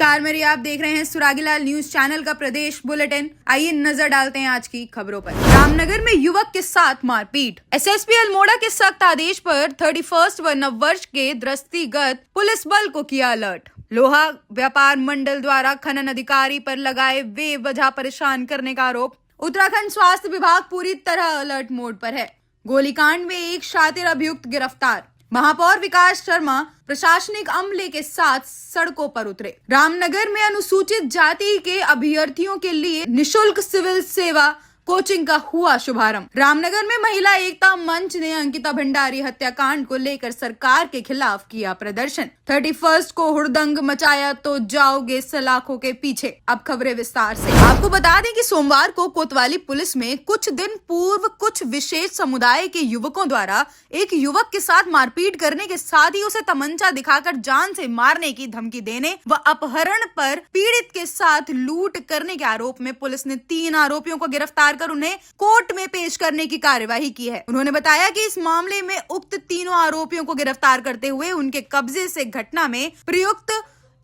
नमस्कार मेरी आप देख रहे हैं सुरागीलाल न्यूज चैनल का प्रदेश बुलेटिन। आइए नजर डालते हैं आज की खबरों पर। रामनगर में युवक के साथ मारपीट। एसएसपी अल्मोड़ा के सख्त आदेश पर 31 व नववर्ष के दृष्टिगत पुलिस बल को किया अलर्ट। लोहा व्यापार मंडल द्वारा खनन अधिकारी पर लगाए बेवजह परेशान करने का आरोप। उत्तराखंड स्वास्थ्य विभाग पूरी तरह अलर्ट मोड पर है। गोलीकांड में एक शातिर अभियुक्त गिरफ्तार। महापौर विकास शर्मा प्रशासनिक अमले के साथ सड़कों पर उतरे। रामनगर में अनुसूचित जाति के अभ्यर्थियों के लिए निशुल्क सिविल सेवा कोचिंग का हुआ शुभारंभ। रामनगर में महिला एकता मंच ने अंकिता भंडारी हत्याकांड को लेकर सरकार के खिलाफ किया प्रदर्शन। 31 को हुड़दंग मचाया तो जाओगे सलाखों के पीछे। अब खबरें विस्तार से। आपको बता दें कि सोमवार को कोतवाली पुलिस में कुछ दिन पूर्व कुछ विशेष समुदाय के युवकों द्वारा एक युवक के साथ मारपीट करने के साथ ही उसे तमंचा दिखाकर जान से मारने की धमकी देने व अपहरण पर पीड़ित के साथ लूट करने के आरोप में पुलिस ने 3 आरोपियों को गिरफ्तार कर उन्हें कोर्ट में पेश करने की कार्यवाही की है। उन्होंने बताया कि इस मामले में उक्त तीनों आरोपियों को गिरफ्तार करते हुए उनके कब्जे से घटना में प्रयुक्त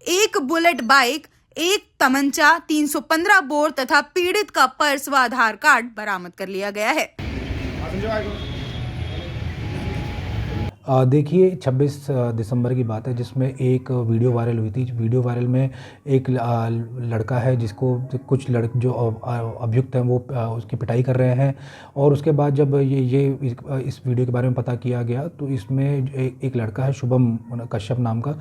एक बुलेट बाइक, एक तमंचा, 315 बोर तथा पीड़ित का पर्स व आधार कार्ड बरामद कर लिया गया है। देखिए 26 दिसंबर की बात है जिसमें एक वीडियो वायरल हुई थी। वीडियो वायरल में एक लड़का है जिसको कुछ जो अभियुक्त हैं वो उसकी पिटाई कर रहे हैं। और उसके बाद जब ये इस वीडियो के बारे में पता किया गया तो इसमें एक लड़का है शुभम कश्यप नाम का,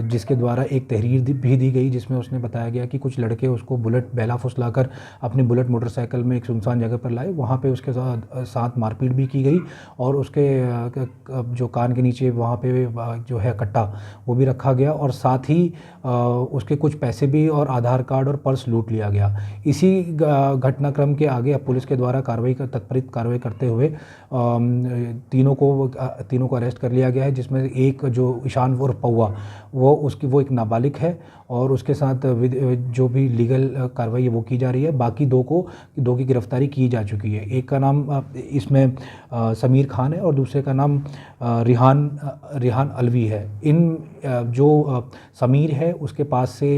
जिसके द्वारा एक तहरीर भी दी गई जिसमें उसने बताया गया कि कुछ लड़के उसको बुलेट बहला फुसलाकर अपनी बुलेट मोटरसाइकिल में एक सुनसान जगह पर लाए। वहाँ पे उसके साथ मारपीट भी की गई और उसके जो कान के नीचे वहाँ पे जो है कट्टा वो भी रखा गया और साथ ही उसके कुछ पैसे भी और आधार कार्ड और पर्स लूट लिया गया। इसी घटनाक्रम के आगे अब पुलिस के द्वारा त्वरित कार्रवाई करते हुए तीनों को अरेस्ट कर लिया गया है, जिसमें एक जो ईशान उर्फ पौआ वो एक नाबालिग है और उसके साथ जो भी लीगल कार्रवाई है वो की जा रही है। बाकी दो की गिरफ्तारी की जा चुकी है। एक का नाम इसमें समीर खान है और दूसरे का नाम रिहान अलवी है। इन जो समीर है उसके पास से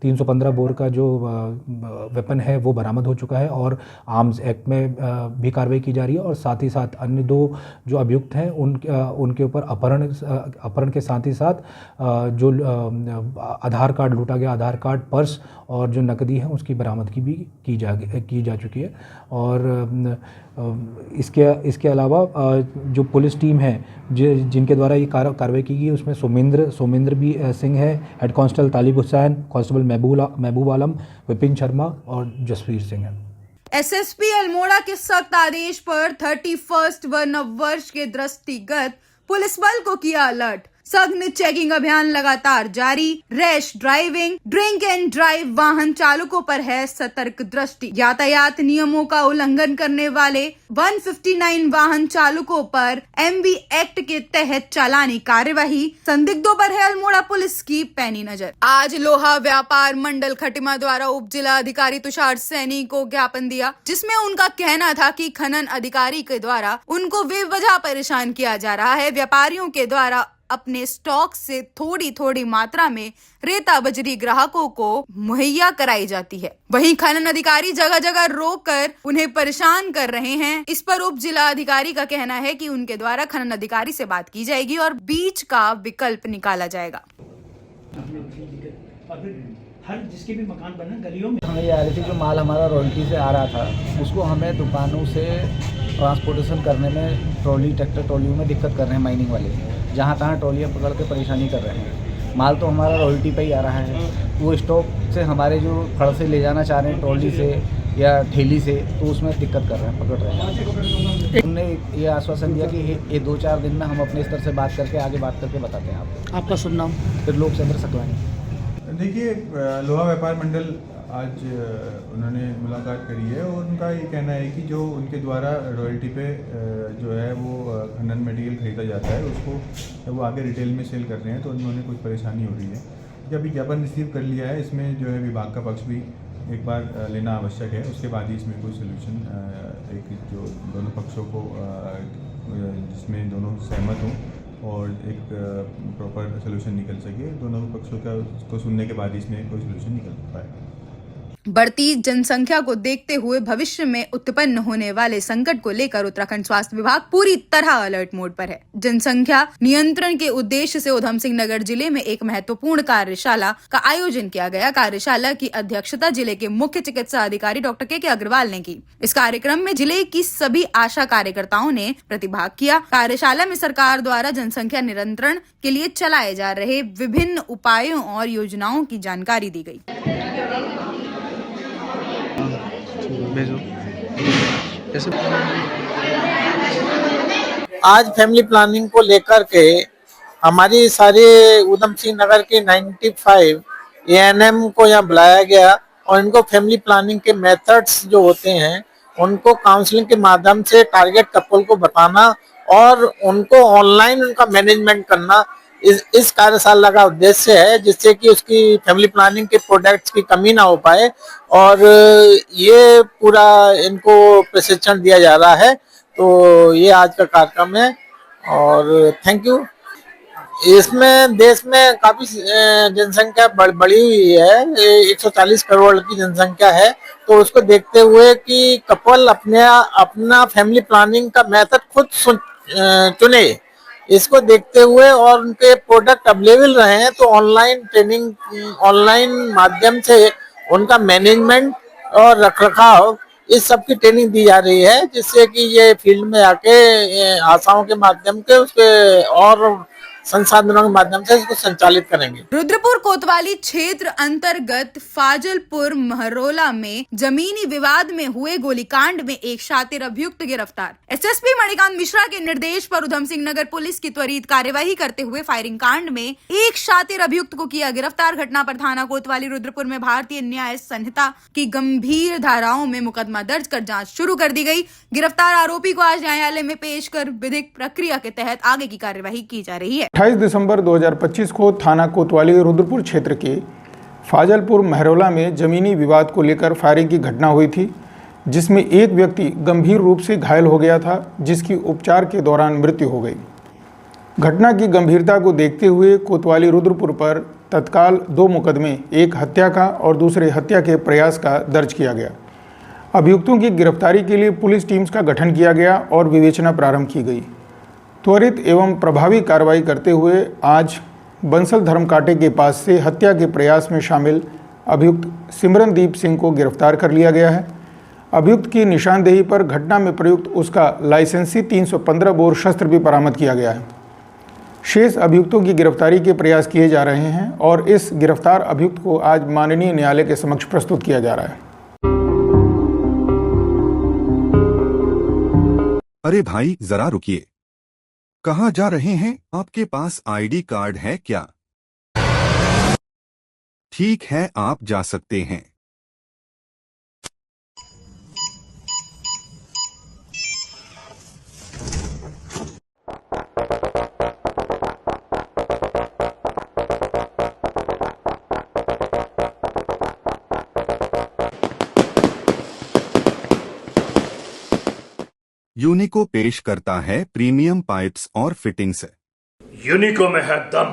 315 बोर का जो वेपन है वो बरामद हो चुका है और आर्म्स एक्ट में भी कार्रवाई की जा रही है। और साथ ही साथ अन्य 2 जो अभियुक्त हैं उनके ऊपर अपहरण के साथ ही साथ जो आधार कार्ड लूटा गया, आधार कार्ड, पर्स और जो नकदी है उसकी बरामदगी भी की जा चुकी है। और इसके अलावा जो पुलिस टीम है जिनके द्वारा ये कार्रवाई की गई उसमें सोमेंद्र भी सिंह है, हेड कांस्टेबल तालिब हुसैन, कांस्टेबल महबूब आलम, विपिन शर्मा और जसवीर सिंह है। एसएसपी अल्मोड़ा के सख्त आदेश पर 31 व नववर्ष के दृष्टिगत पुलिस बल को किया अलर्ट। सघन चेकिंग अभियान लगातार जारी। Rash driving, drink and drive वाहन चालकों पर है सतर्क दृष्टि। यातायात नियमों का उल्लंघन करने वाले 159 वाहन चालकों पर MB एक्ट के तहत चालानी कार्यवाही। संदिग्धों पर है अल्मोड़ा पुलिस की पैनी नजर। आज लोहा व्यापार मंडल खटिमा द्वारा उप जिला अधिकारी तुषार सैनी को ज्ञापन दिया, जिसमें उनका कहना था कि खनन अधिकारी के द्वारा उनको बेवजह परेशान किया जा रहा है। व्यापारियों के द्वारा अपने स्टॉक से थोड़ी मात्रा में रेता बजरी ग्राहकों को मुहैया कराई जाती है। वहीं खनन अधिकारी जगह जगह रोककर उन्हें परेशान कर रहे हैं। इस पर उप जिला अधिकारी का कहना है कि उनके द्वारा खनन अधिकारी से बात की जाएगी और बीच का विकल्प निकाला जाएगा। हर जिसके भी मकान बने गलियों में हमें ये आ रही थी, जो माल हमारा रॉयल्टी से आ रहा था उसको हमें दुकानों से ट्रांसपोर्टेशन करने में ट्रैक्टर ट्रॉलियों में दिक्कत कर रहे हैं। माइनिंग वाले जहाँ तहाँ ट्रॉलियाँ पकड़ के परेशानी कर रहे हैं। माल तो हमारा रॉयल्टी पे ही आ रहा है, वो स्टॉक से हमारे जो फड़ से ले जाना चाह रहे हैं ट्रॉली से या ठेली से, तो उसमें दिक्कत कर रहे हैं, पकड़ रहे हैं। हमने ये आश्वासन दिया कि ये 2-4 दिन में हम अपने स्तर से बात करके आगे बात करके बताते हैं आपको। आपका शुभ नाम? त्रिलोक चंद्र सकलानी। देखिए, लोहा व्यापार मंडल आज उन्होंने मुलाकात करी है और उनका ये कहना है कि जो उनके द्वारा रॉयल्टी पे जो है वो खनन मटेरियल खरीदा जाता है उसको वो आगे रिटेल में सेल कर रहे हैं, तो उन्होंने कुछ परेशानी हो रही है। जब विज्ञापन रिसीव कर लिया है, इसमें जो है विभाग का पक्ष भी एक बार लेना आवश्यक है, उसके बाद ही इसमें कोई सोल्यूशन एक जो दोनों पक्षों को जिसमें दोनों सहमत हों और एक प्रॉपर सोल्यूशन निकल सके। दोनों पक्षों को सुनने के बाद इसमें कोई सोल्यूशन निकल पाए। बढ़ती जनसंख्या को देखते हुए भविष्य में उत्पन्न होने वाले संकट को लेकर उत्तराखंड स्वास्थ्य विभाग पूरी तरह अलर्ट मोड पर है। जनसंख्या नियंत्रण के उद्देश्य से उधम सिंह नगर जिले में एक महत्वपूर्ण कार्यशाला का आयोजन किया गया। कार्यशाला की अध्यक्षता जिले के मुख्य चिकित्सा अधिकारी डॉक्टर के अग्रवाल ने की। इस कार्यक्रम में जिले की सभी आशा कार्यकर्ताओं ने प्रतिभाग किया। कार्यशाला में सरकार द्वारा जनसंख्या नियंत्रण के लिए चलाए जा रहे विभिन्न उपायों और योजनाओं की जानकारी दी गयी। आज फैमिली प्लानिंग को लेकर के हमारी सारी उधम सिंह नगर की 95 ANM को यहाँ बुलाया गया और इनको फैमिली प्लानिंग के मेथड्स जो होते हैं उनको काउंसलिंग के माध्यम से टारगेट कपल को बताना और उनको ऑनलाइन उनका मैनेजमेंट करना इस कार्यशाला का उद्देश्य है, जिससे कि उसकी फैमिली प्लानिंग के प्रोडक्ट्स की कमी ना हो पाए और ये पूरा इनको प्रशिक्षण दिया जा रहा है। तो ये आज का कार्यक्रम है और थैंक यू। इसमें देश में काफी जनसंख्या बढ़ी हुई है, 140 करोड़ की जनसंख्या है। तो उसको देखते हुए कि कपल अपना फैमिली प्लानिंग का मेथड खुद चुने, इसको देखते हुए और उनके प्रोडक्ट अवेलेबल रहे हैं तो ऑनलाइन ट्रेनिंग, ऑनलाइन माध्यम से उनका मैनेजमेंट और रखरखाव इस सब की ट्रेनिंग दी जा रही है, जिससे कि ये फील्ड में आके आशाओं के माध्यम से उसके और संसाधनों के माध्यम से इसको संचालित करेंगे। रुद्रपुर कोतवाली क्षेत्र अंतर्गत फाजलपुर महरोला में जमीनी विवाद में हुए गोलीकांड में एक शातिर अभियुक्त गिरफ्तार। एसएसपी मणिकांत मिश्रा के निर्देश पर उधम सिंह नगर पुलिस की त्वरित कार्यवाही करते हुए फायरिंग कांड में एक शातिर अभियुक्त को किया गिरफ्तार। घटना पर थाना कोतवाली रुद्रपुर में भारतीय न्याय संहिता की गंभीर धाराओं में मुकदमा दर्ज कर जाँच शुरू कर दी गयी। गिरफ्तार आरोपी को आज न्यायालय में पेश कर विधिक प्रक्रिया के तहत आगे की कार्यवाही की जा रही है। 28 दिसंबर 2025 को थाना कोतवाली रुद्रपुर क्षेत्र के फाजलपुर महरोला में जमीनी विवाद को लेकर फायरिंग की घटना हुई थी, जिसमें एक व्यक्ति गंभीर रूप से घायल हो गया था, जिसकी उपचार के दौरान मृत्यु हो गई। घटना की गंभीरता को देखते हुए कोतवाली रुद्रपुर पर तत्काल 2 मुकदमे, एक हत्या का और दूसरे हत्या के प्रयास का दर्ज किया गया। अभियुक्तों की गिरफ्तारी के लिए पुलिस टीम्स का गठन किया गया और विवेचना प्रारंभ की गई। त्वरित एवं प्रभावी कार्रवाई करते हुए आज बंसल धर्मकाटे के पास से हत्या के प्रयास में शामिल अभियुक्त सिमरनदीप सिंह को गिरफ्तार कर लिया गया है। अभियुक्त की निशानदेही पर घटना में प्रयुक्त उसका लाइसेंसी 315 बोर शस्त्र भी बरामद किया गया है। शेष अभियुक्तों की गिरफ्तारी के प्रयास किए जा रहे हैं और इस गिरफ्तार अभियुक्त को आज माननीय न्यायालय के समक्ष प्रस्तुत किया जा रहा है। अरे भाई जरा रुकिए, कहाँ जा रहे हैं? आपके पास आईडी कार्ड है क्या? ठीक है, आप जा सकते हैं। यूनिको पेश करता है प्रीमियम पाइप्स और फिटिंग्स। यूनिको में है दम,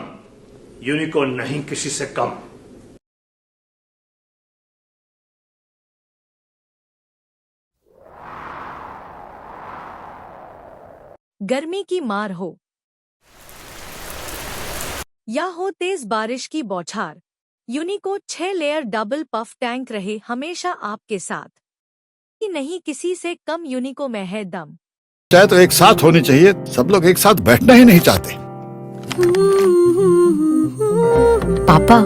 यूनिको नहीं किसी से कम। गर्मी की मार हो या हो तेज बारिश की बौछार, यूनिको 6 लेयर डबल पफ टैंक रहे हमेशा आपके साथ। नहीं किसी से कम, यूनिको में है दम। चाहे तो एक साथ होनी चाहिए, सब लोग एक साथ बैठना ही नहीं चाहते। पापा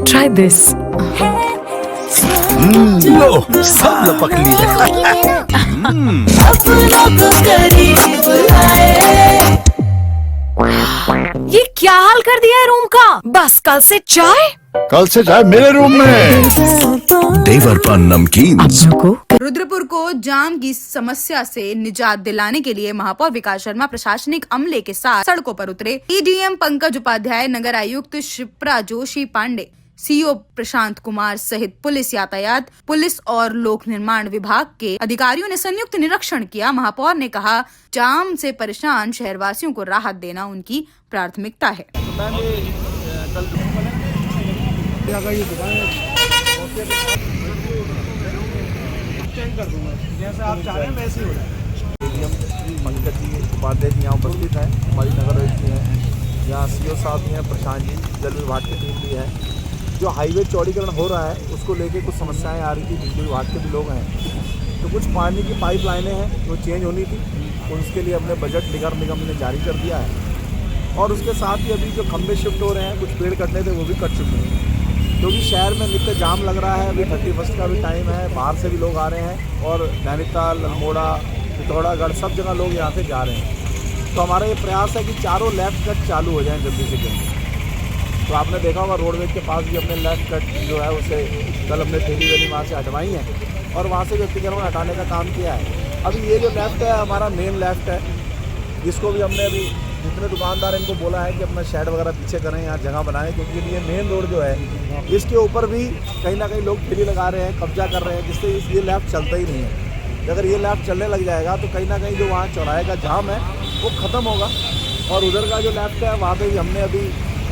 ट्राई दिस। लो सब लपक लिए। ये क्या हाल कर दिया है रूम का? बस कल से चाय मेरे रूम में। देवर पान नमकीन। रुद्रपुर को जाम की समस्या से निजात दिलाने के लिए महापौर विकास शर्मा प्रशासनिक अमले के साथ सड़कों पर उतरे। ईडीएम पंकज उपाध्याय, नगर आयुक्त शिप्रा जोशी पांडे, सीओ प्रशांत कुमार सहित पुलिस, यातायात पुलिस और लोक निर्माण विभाग के अधिकारियों ने संयुक्त निरीक्षण किया। महापौर ने कहा, जाम से परेशान शहरवासियों को राहत देना उनकी प्राथमिकता है। जैसा आप चाह रहे हैं वैसे ही हो रहा है। पंकज जी उपाध्याय जी यहाँ उपस्थित हैं, हमारी नगर आयुक्त जी हैं, यहाँ सीओ साहब भी हैं, प्रशांत जी जल विभाग की टीम भी है। जो हाईवे चौड़ीकरण हो रहा है उसको लेके कुछ समस्याएं आ रही थी, बिजली विभाग के भी लोग हैं, तो कुछ पानी की पाइप लाइनें हैं जो चेंज होनी थी, उसके लिए अपने बजट नगर निगम ने जारी कर दिया है। और उसके साथ ही अभी जो खंभे शिफ्ट हो रहे हैं, कुछ पेड़ कटने थे वो भी कट चुके हैं, क्योंकि शहर में नित्य जाम लग रहा है। अभी 31 का भी टाइम है, बाहर से भी लोग आ रहे हैं और नैनीताल, अल्मोड़ा, पिथौरागढ़ सब जगह लोग यहाँ से जा रहे हैं। तो हमारा ये प्रयास है कि चारों लेफ्ट कट चालू हो जाएं जल्दी से जल्दी। तो आपने देखा होगा रोडवेज के पास भी अपने लेफ्ट कट जो है उसे कल हमने थैली वैली वहाँ से हटवाई है और वहाँ से व्यक्तिगत हटाने का काम किया है। अभी ये जो लेफ्ट है हमारा मेन लेफ्ट है, जिसको भी हमने अभी जितने दुकानदार इनको बोला है कि अपना शेड वगैरह पीछे करें, यहाँ जगह बनाएं, क्योंकि ये मेन रोड जो है इसके ऊपर भी कहीं ना कहीं लोग ठेली लगा रहे हैं, कब्जा कर रहे हैं, जिससे ये लेफ्ट चलता ही नहीं है। अगर ये लेफ्ट चलने लग जाएगा तो कहीं ना कहीं जो वहाँ चौराहे का जाम है वो ख़त्म होगा। और उधर का जो लेफ्ट है वहाँ पे भी हमने अभी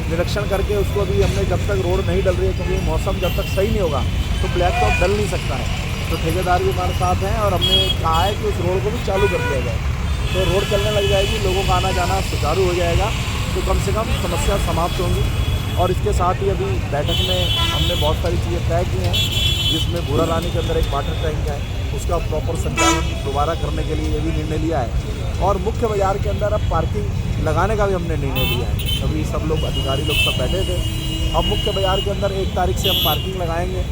निरीक्षण करके उसको भी हमने, जब तक रोड नहीं डल रही है, क्योंकि मौसम जब तक सही नहीं होगा तो ब्लैक टॉप डल नहीं सकता है, तो ठेकेदार भी हमारे साथ हैं और हमने कहा है कि उस रोड को भी चालू कर दिया जाए। तो रोड चलने लग जाएगी, लोगों का आना जाना सुचारू हो जाएगा, तो कम से कम समस्या समाप्त होंगी। और इसके साथ ही अभी बैठक में हमने बहुत सारी चीज़ें तय की हैं, जिसमें भूरा रानी के अंदर एक वाटर टैंक है, उसका प्रॉपर संचालन दोबारा करने के लिए ये भी निर्णय लिया है। और मुख्य बाज़ार के अंदर अब पार्किंग लगाने का भी हमने निर्णय लिया है। अभी सब लोग अधिकारी लोग सब बैठे थे, अब मुख्य बाज़ार के अंदर 1 तारीख से हम पार्किंग लगाएंगे।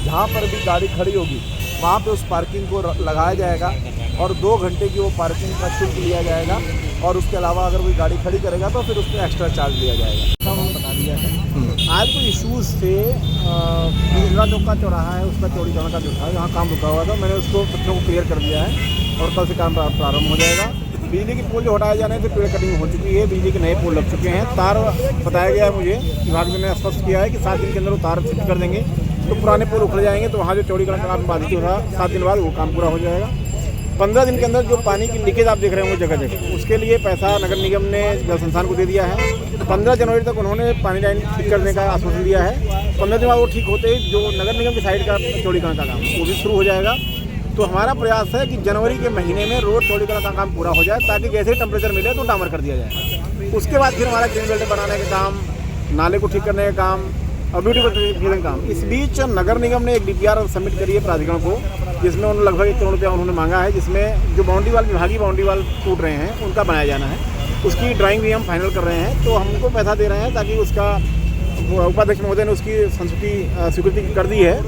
जहाँ पर भी गाड़ी खड़ी होगी वहाँ पे उस पार्किंग को लगाया जाएगा और 2 घंटे की वो पार्किंग का शुल्क लिया जाएगा। और उसके अलावा अगर कोई गाड़ी खड़ी करेगा तो फिर उस पर एक्स्ट्रा चार्ज लिया जाएगा। हम बता दिया है आज कोई इशूज़ थे, इंदिरा चौक का चौराहा है उसका चौड़ीकरण का जो था, यहाँ काम रुका हुआ था, मैंने उसको बच्चों को क्लियर कर दिया है और कल से काम प्रारंभ हो जाएगा। बिजली की पोल जो हटाए जाने से पेड़ कटिंग हो चुकी है, बिजली के नए पोल लग चुके हैं। तार बताया गया है मुझे, विभाग ने स्पष्ट किया है कि 7 दिन के अंदर वो तार फिट कर देंगे, तो पुराने पोल उखड़ जाएंगे, तो वहाँ जो चौड़ीकरण का काम बाधित हो रहा 7 दिन बाद वो काम पूरा हो जाएगा। 15 दिन के अंदर जो पानी की लीकेज आप देख रहे हैं वो जगह जगह, उसके लिए पैसा नगर निगम ने जल संस्थान को दे दिया है। 15 जनवरी तक उन्होंने पानी लाइन ठीक करने का आश्वासन दिया है। 15 दिन बाद वो ठीक होते ही जो नगर निगम की साइड का चौड़ीकरण का काम वो भी शुरू हो जाएगा। तो हमारा प्रयास है कि जनवरी के महीने में रोड चौड़ीकरण का काम पूरा हो जाए, ताकि जैसे ही टेम्परेचर मिले तो डामर कर दिया जाए। उसके बाद फिर हमारा ग्रीन बेल्ट बनाने का काम, नाले को ठीक करने का काम और ब्यूटीफिकेशन काम। इस बीच नगर निगम ने एक DPR सबमिट करी है प्राधिकरण को, जिसमें उन्होंने लगभग 1 करोड़ रुपया उन्होंने मांगा है, जिसमें जो बाउंड्री वाल विभागीय बाउंड्री वाल टूट रहे हैं उनका बनाया जाना है। उसकी ड्राइंग भी हम फाइनल कर रहे हैं, तो हमको पैसा दे रहे हैं ताकि उसका उपाध्यक्ष महोदय ने उसकी स्वीकृति कर दी है,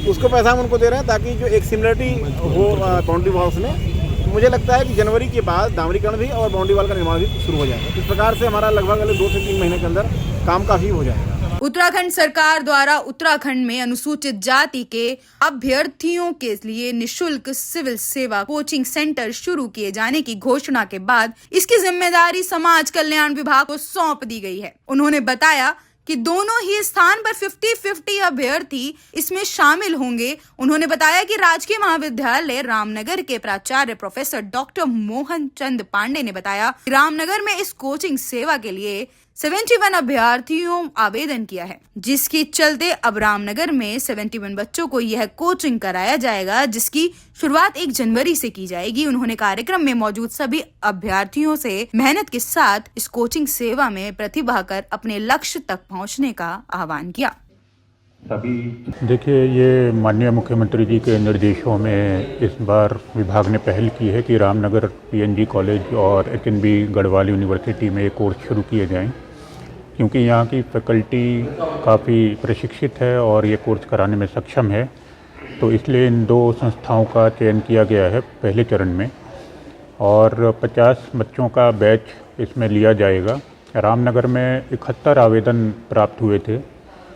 उसको पैसा हम उनको दे रहे हैं ताकि जो एक सिमिलरिटी हो बाउंड्री वॉल्स में। मुझे लगता है कि जनवरी के बाद डामरीकरण भी और बाउंड्री वाल का निर्माण भी शुरू हो जाएगा। इस प्रकार से हमारा लगभग अगले 2 से 3 महीने के अंदर काम काफ़ी हो जाएगा। उत्तराखंड सरकार द्वारा उत्तराखंड में अनुसूचित जाति के अभ्यर्थियों के लिए निशुल्क सिविल सेवा कोचिंग सेंटर शुरू किए जाने की घोषणा के बाद इसकी जिम्मेदारी समाज कल्याण विभाग को सौंप दी गई है। उन्होंने बताया कि दोनों ही स्थान पर 50-50 अभ्यर्थी इसमें शामिल होंगे। उन्होंने बताया कि राजकीय महाविद्यालय रामनगर के प्राचार्य प्रोफेसर डॉक्टर मोहन चंद पांडे ने बताया कि रामनगर में इस कोचिंग सेवा के लिए 71 अभ्यर्थियों आवेदन किया है, जिसके चलते अब रामनगर में 71 बच्चों को यह कोचिंग कराया जाएगा, जिसकी शुरुआत 1 जनवरी से की जाएगी। उन्होंने कार्यक्रम में मौजूद सभी अभ्यर्थियों से मेहनत के साथ इस कोचिंग सेवा में प्रतिभा कर अपने लक्ष्य तक पहुंचने का आह्वान किया। देखिए, ये माननीय मुख्यमंत्री जी के निर्देशों में इस बार विभाग ने पहल की है कि रामनगर PNG कॉलेज और HNB गढ़वाल यूनिवर्सिटी में कोर्स शुरू किए जाएं, क्योंकि यहाँ की फैकल्टी काफ़ी प्रशिक्षित है और ये कोर्स कराने में सक्षम है। तो इसलिए इन 2 संस्थाओं का चयन किया गया है पहले चरण में, और 50 बच्चों का बैच इसमें लिया जाएगा। रामनगर में 71 आवेदन प्राप्त हुए थे,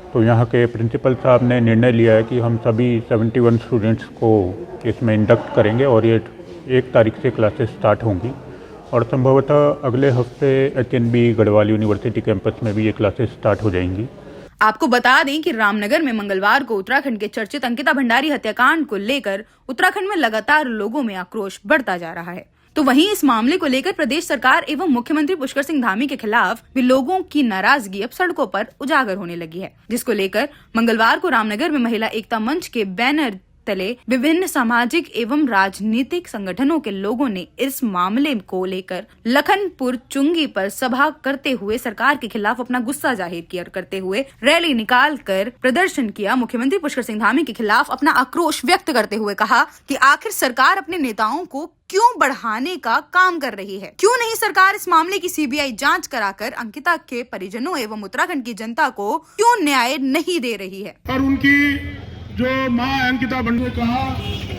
तो यहाँ के प्रिंसिपल साहब ने निर्णय लिया है कि हम सभी 71 स्टूडेंट्स को इसमें इंडक्ट करेंगे और ये 1 तारीख से क्लासेस स्टार्ट होंगी और संभवतः अगले हफ्ते HNB गढ़वाल यूनिवर्सिटी कैंपस में भी ये क्लासेस स्टार्ट हो जाएंगी। आपको बता दें कि रामनगर में मंगलवार को उत्तराखंड के चर्चित अंकिता भंडारी हत्याकांड को लेकर उत्तराखंड में लगातार लोगों में आक्रोश बढ़ता जा रहा है। तो वहीं इस मामले को लेकर प्रदेश सरकार एवं मुख्यमंत्री पुष्कर सिंह धामी के खिलाफ भी लोगों की नाराजगी अब सड़कों पर उजागर होने लगी है, जिसको लेकर मंगलवार को रामनगर में महिला एकता मंच के बैनर तले विभिन्न सामाजिक एवं राजनीतिक संगठनों के लोगों ने इस मामले को लेकर लखनपुर चुंगी पर सभा करते हुए सरकार के खिलाफ अपना गुस्सा जाहिर करते हुए रैली निकाल कर प्रदर्शन किया। मुख्यमंत्री पुष्कर सिंह धामी के खिलाफ अपना आक्रोश व्यक्त करते हुए कहा कि आखिर सरकार अपने नेताओं को क्यों बढ़ाने का काम कर रही है, क्यों नहीं सरकार इस मामले की सीबीआई जांच कराकर अंकिता के परिजनों एवं उत्तराखंड की जनता को क्यों न्याय नहीं दे रही है। और उनकी जो मां अंकिता भंडारी ने कहा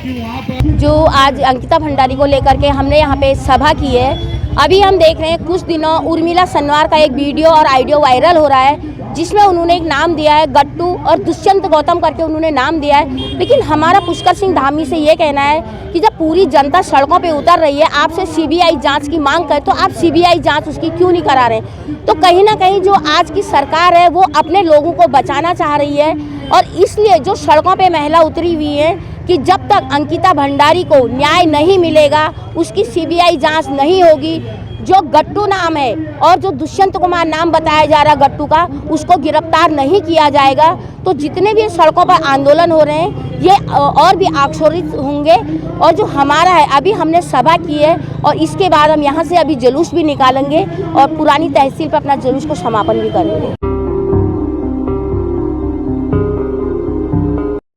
कि वहाँ पर जो आज अंकिता भंडारी को लेकर के हमने यहाँ पे सभा की है, अभी हम देख रहे हैं कुछ दिनों उर्मिला सनवार का एक वीडियो और ऑडियो वायरल हो रहा है जिसमें उन्होंने एक नाम दिया है गट्टू और दुष्यंत गौतम करके उन्होंने नाम दिया है। लेकिन हमारा पुष्कर सिंह धामी से ये कहना है कि जब पूरी जनता सड़कों पे उतर रही है, आपसे सीबीआई जांच की मांग करे तो आप सीबीआई जांच उसकी क्यों नहीं करा रहे। तो कहीं ना कहीं जो आज की सरकार है वो अपने लोगों को बचाना चाह रही है और इसलिए जो सड़कों पे महिला उतरी हुई है कि जब तक अंकिता भंडारी को न्याय नहीं मिलेगा, उसकी सीबीआई जांच नहीं होगी, जो गट्टू नाम है और जो दुष्यंत कुमार नाम बताया जा रहा गट्टू का, उसको गिरफ्तार नहीं किया जाएगा, तो जितने भी सड़कों पर आंदोलन हो रहे हैं ये और भी आक्रोशित होंगे। और जो हमारा है, अभी हमने सभा की है और इसके बाद हम यहाँ से अभी जुलूस भी निकालेंगे और पुरानी तहसील पर अपना जुलूस को समापन भी करेंगे।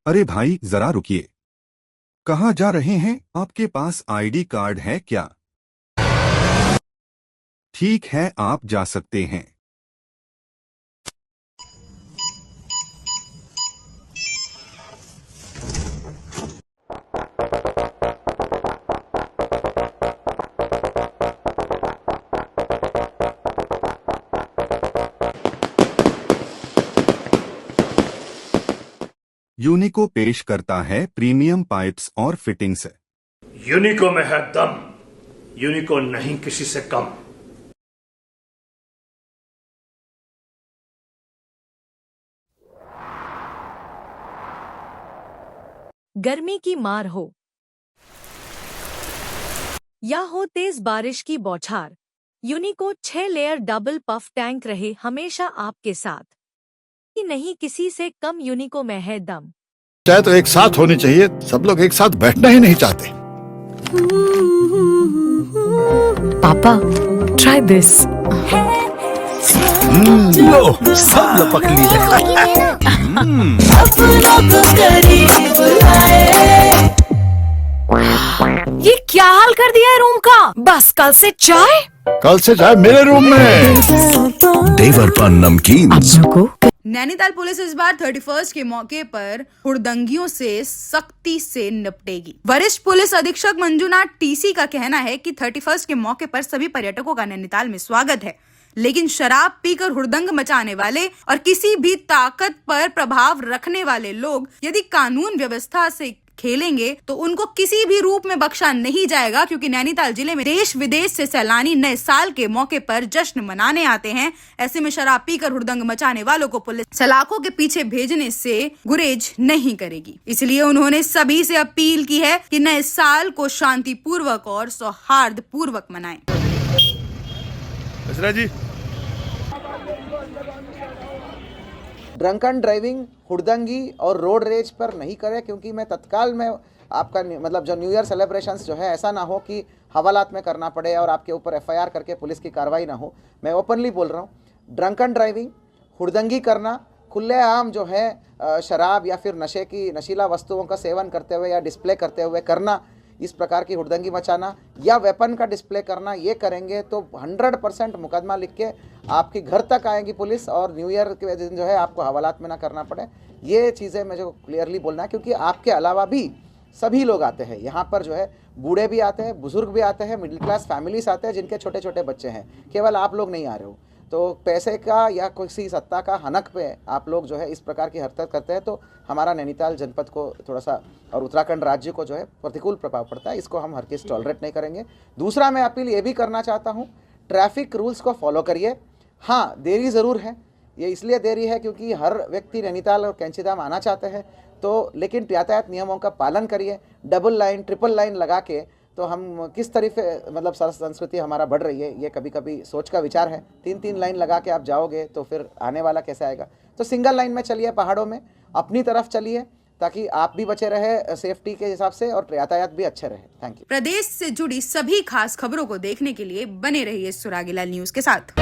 अरे भाई जरा रुकिए, कहाँ जा रहे हैं? आपके पास आईडी कार्ड है क्या? ठीक है, आप जा सकते हैं। यूनिको पेश करता है प्रीमियम पाइप्स और फिटिंग्स। यूनिको में है दम, यूनिको नहीं किसी से कम। गर्मी की मार हो या हो तेज बारिश की बौछार, यूनिको 6 लेयर डबल पफ टैंक रहे हमेशा आपके साथ। कि नहीं किसी से कम यूनिको में है दम। चाहे तो एक साथ होनी चाहिए, सब लोग एक साथ बैठना ही नहीं चाहते। पापा ट्राई दिस। लो सब लपक लिए। ये क्या हाल कर दिया है रूम का? बस कल से चाय मेरे रूम में। देवर पान नमकीन। नैनीताल पुलिस इस बार 31 के मौके पर हुड़दंगियों से सख्ती से निपटेगी। वरिष्ठ पुलिस अधीक्षक मंजूनाथ टीसी का कहना है कि 31 के मौके पर सभी पर्यटकों का नैनीताल में स्वागत है, लेकिन शराब पीकर हुड़दंग मचाने वाले और किसी भी ताकत पर प्रभाव रखने वाले लोग यदि कानून व्यवस्था से खेलेंगे तो उनको किसी भी रूप में बख्शा नहीं जाएगा, क्योंकि नैनीताल जिले में देश विदेश से सैलानी नए साल के मौके पर जश्न मनाने आते हैं। ऐसे में शराब पीकर हुड़दंग मचाने वालों को पुलिस सलाखों के पीछे भेजने से गुरेज नहीं करेगी। इसलिए उन्होंने सभी से अपील की है कि नए साल को शांतिपूर्वक और सौहार्दपूर्वक मनाएं। ड्रंकन ड्राइविंग, हुड़दंगी और रोड रेज पर नहीं करें, क्योंकि मैं तत्काल में आपका मतलब जो न्यू ईयर सेलिब्रेशंस जो है ऐसा ना हो कि हवालात में करना पड़े और आपके ऊपर एफआईआर करके पुलिस की कार्रवाई ना हो। मैं ओपनली बोल रहा हूँ, ड्रंकन ड्राइविंग, हुड़दंगी करना, खुलेआम जो है शराब या फिर नशे की नशीला वस्तुओं का सेवन करते हुए या डिस्प्ले करते हुए करना, इस प्रकार की हुड़दंगी मचाना या वेपन का डिस्प्ले करना, ये करेंगे तो 100% मुकदमा लिख के आपके घर तक आएगी पुलिस और न्यू ईयर के दिन जो है आपको हवालात में ना करना पड़े। ये चीज़ें मुझे क्लियरली बोलना है, क्योंकि आपके अलावा भी सभी लोग आते हैं यहाँ पर, जो है बूढ़े भी आते हैं, बुजुर्ग भी आते हैं, मिडिल क्लास फैमिलीज आते हैं जिनके छोटे छोटे बच्चे हैं, केवल आप लोग नहीं आ रहे हो। तो पैसे का या किसी सत्ता का हनक पे आप लोग जो है इस प्रकार की हरकत करते हैं तो हमारा नैनीताल जनपद को थोड़ा सा और उत्तराखंड राज्य को जो है प्रतिकूल प्रभाव पड़ता है। इसको हम हर किस टॉलरेट नहीं करेंगे। दूसरा, मैं अपील ये भी करना चाहता हूँ, ट्रैफिक रूल्स को फॉलो करिए। हाँ, देरी ज़रूर है, ये इसलिए देरी है क्योंकि हर व्यक्ति नैनीताल और कैंचीधाम आना चाहते हैं, तो लेकिन यातायात नियमों का पालन करिए। डबल लाइन ट्रिपल लाइन लगा के तो हम किस तरीके मतलब संस्कृति हमारा बढ़ रही है, ये कभी कभी सोच का विचार है। 3-3 लाइन लगा के आप जाओगे तो फिर आने वाला कैसे आएगा। तो सिंगल लाइन में चलिए, पहाड़ों में अपनी तरफ चलिए, ताकि आप भी बचे रहे सेफ्टी के हिसाब से और यातायात भी अच्छे रहे। Thank you. प्रदेश से जुड़ी सभी खास खबरों को देखने के लिए बने रहिए सुरागीलाल न्यूज के साथ।